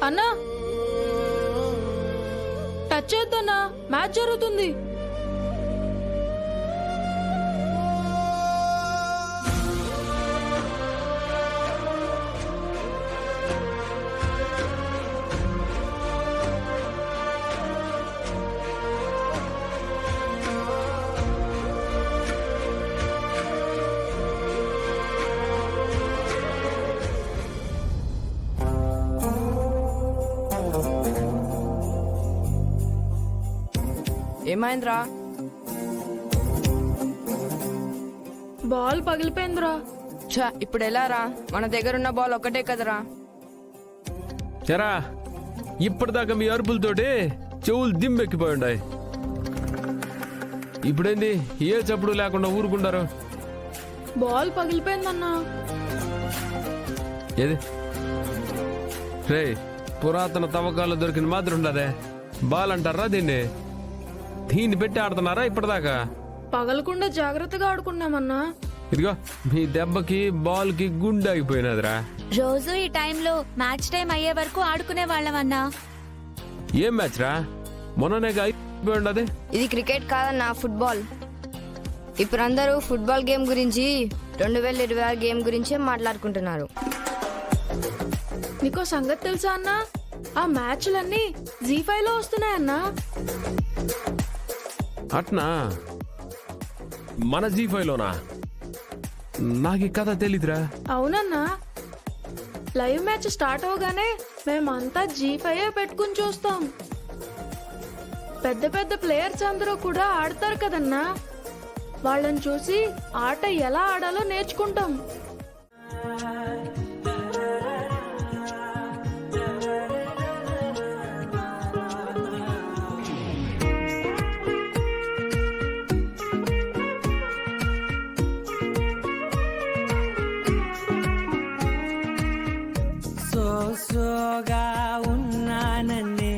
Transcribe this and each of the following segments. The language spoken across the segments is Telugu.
అన్నా టచ్ చేద్దన్నా, మ్యాచ్ జరుగుతుంది. ఏమైందిరా? బాల్ పగిలిపోయిందిరా. ఛ, ఇప్పుడు ఎలా రా? మన దగ్గర ఉన్న బాల్ ఒక్కటే కదరా. ఎరా ఇప్పటిదాకా మీ అరుపులతోటి చెవులు దిమ్మెక్కిపోయి ఉన్నాయి. ఇప్పుడేంది ఏ చప్పుడు లేకుండా ఊరుకుంటారు? బాల్ పగిలిపోయిందన్నా. ఏది రే, పురాతన తవ్వకాలు దొరికిన మాత్రం ఉండదే. బాల్ అంటారా దీన్ని? దీన్ని పెట్టి ఆడుతున్నారా ఇప్పటిదాకా? పగలకుండా జాగ్రత్తగా ఆడుకున్నామన్నా. ఇదిగో మీ దెబ్బకి బాల్ కి గుండె ఆగిపోయినదిరా. రోజు ఈ టైంలో మ్యాచ్ టైం అయ్యే వరకు ఆడుకునే వాళ్ళమన్నా. ఏం మ్యాచ్ రా? మొన్ననే అయిపోయి ఉండదు. ఇది క్రికెట్ కాదన్నా, ఫుట్బాల్. ఇప్పుడు అందరూ ఫుట్బాల్ గేమ్ గురించి 2026 గేమ్ గురించే మాట్లాడుకుంటున్నారు. నీకో సంగతి తెలుసా అన్నా? ఆ మ్యాచ్లన్నీ జీ5 లో వస్తున్నాయన్నా. అట్నా? మన జీ5 లోనా? నాకు ఈ కథ తెలీదురా. అవునన్నా, లైవ్ మ్యాచ్ స్టార్ట్ అవగానే మేమంతా జీ5 పెట్టుకుని చూస్తాం. పెద్ద పెద్ద ప్లేయర్స్ అందరూ కూడా ఆడతారు కదన్నా. వాళ్ళని చూసి ఆట ఎలా ఆడాలో నేర్చుకుంటాం. సోగా ఉన్నానన్నే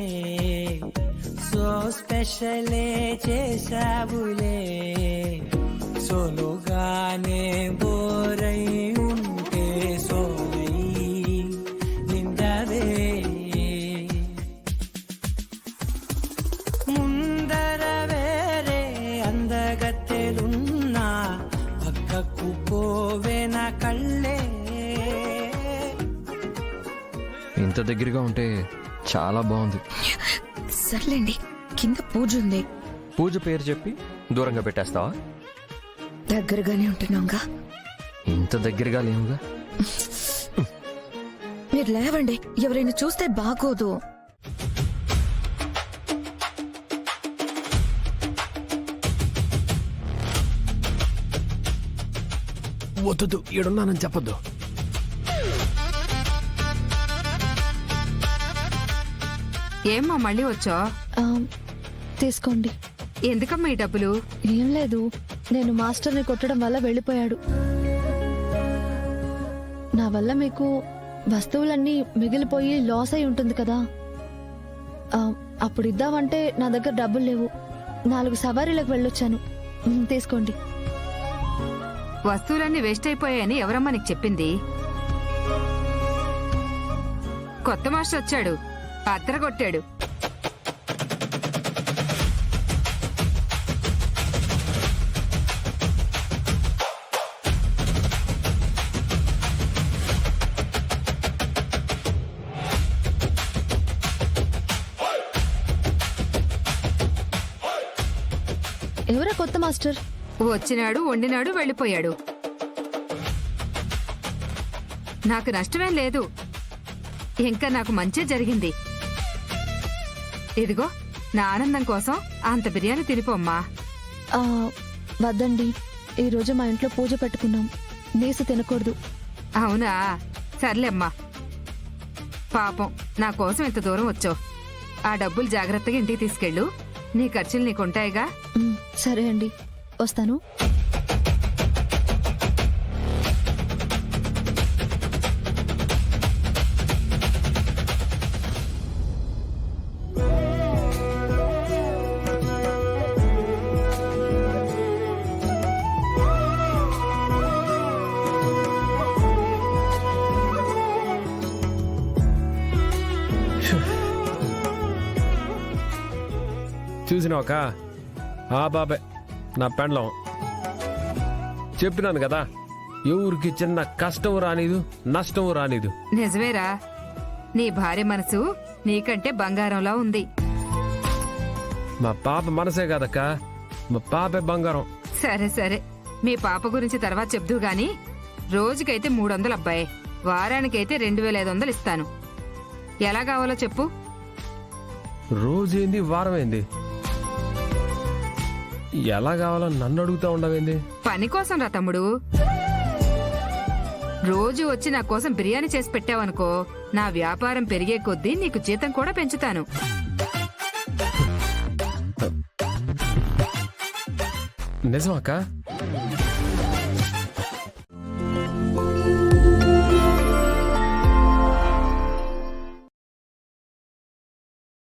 సో స్పెషలే చేసావులే. సోలుగానే బోరై ఉంటే సోలై నిండవే. ముందర వేరే అందగత్తెలున్నా పక్కకు పోవేన కళ్ళే. ఇంత దగ్గరగా ఉంటే చాలా బాగుంది. సర్లేండి, కింద పూజ ఉంది. పూజ పేరు చెప్పి దూరంగా పెట్టేస్తావా? దగ్గరగానే ఉంటున్నాంగా. ఇంత దగ్గరగా లేవుగా. మీరు లేవండి, ఎవరైనా చూస్తే బాగోదు. వద్దు, ఈడున్నానని చెప్పొద్దు. ఏమ్మా మళ్ళీ వచ్చా? తీసుకోండి. ఎందుకమ్మా ఈ డబ్బులు? ఏం లేదు, నేను మాస్టర్ని కొట్టడం వల్ల వెళ్ళిపోయాడు. నా వల్ల మీకు వస్తువులన్నీ మిగిలిపోయి లాస్ అయి ఉంటుంది కదా. అప్పుడు ఇద్దామంటే నా దగ్గర డబ్బులు లేవు. 4 సవారీలకు వెళ్ళొచ్చాను. తీసుకోండి. వస్తువులన్నీ వేస్ట్ అయిపోయాయని ఎవరమ్మా నీకు చెప్పింది? కొత్త మాస్టర్ వచ్చాడు, అత్తర కొట్టాడు. ఎవరా కొత్త మాస్టర్? వచ్చినాడు, వండినాడు, వెళ్ళిపోయాడు. నాకు నష్టమేం లేదు, ఇంకా నాకు మంచే జరిగింది. ఇదిగో నా ఆనందం కోసం అంత బిర్యానీ తినిపోమ్మా. వద్దండి, ఈ రోజు మా ఇంట్లో పూజ పెట్టుకున్నాం. నీసు తినకూడదు. అవునా? సర్లేమ్మా. పాపం నా కోసం ఇంత దూరం వచ్చావు. ఆ డబ్బులు జాగ్రత్తగా ఇంటికి తీసుకెళ్ళు. నీ ఖర్చులు నీకుంటాయిగా. సరే అండి, వస్తాను. చూసినావక్క ఆ బాబే నా పెండ్లం. చెప్పినాను కదా, ఎవరికి చిన్న కష్టం రానిదు, నష్టం రానిదు. నిజమేరా, నీ భార్య మనసు నీకంటే బంగారంలా ఉంది. మా పాప మనసే కదక్క, మా పాపే బంగారం. సరే సరే, మీ పాప గురించి తర్వాత చెప్దు గాని రోజుకైతే 300 అబ్బాయి, వారానికైతే 2500 ఇస్తాను. ఎలా కావాలో చెప్పు. రోజేంది, వారం ఏంది, ఎలా కావాలో నన్ను అడుగుతా ఉండవేంది? పని కోసం రా తమ్ముడు. రోజు వచ్చి నా కోసం బిర్యానీ చేసి పెట్టావనుకో, నా వ్యాపారం పెరిగే కొద్దీ నీకు జీతం కూడా పెంచుతాను. నిజమాక?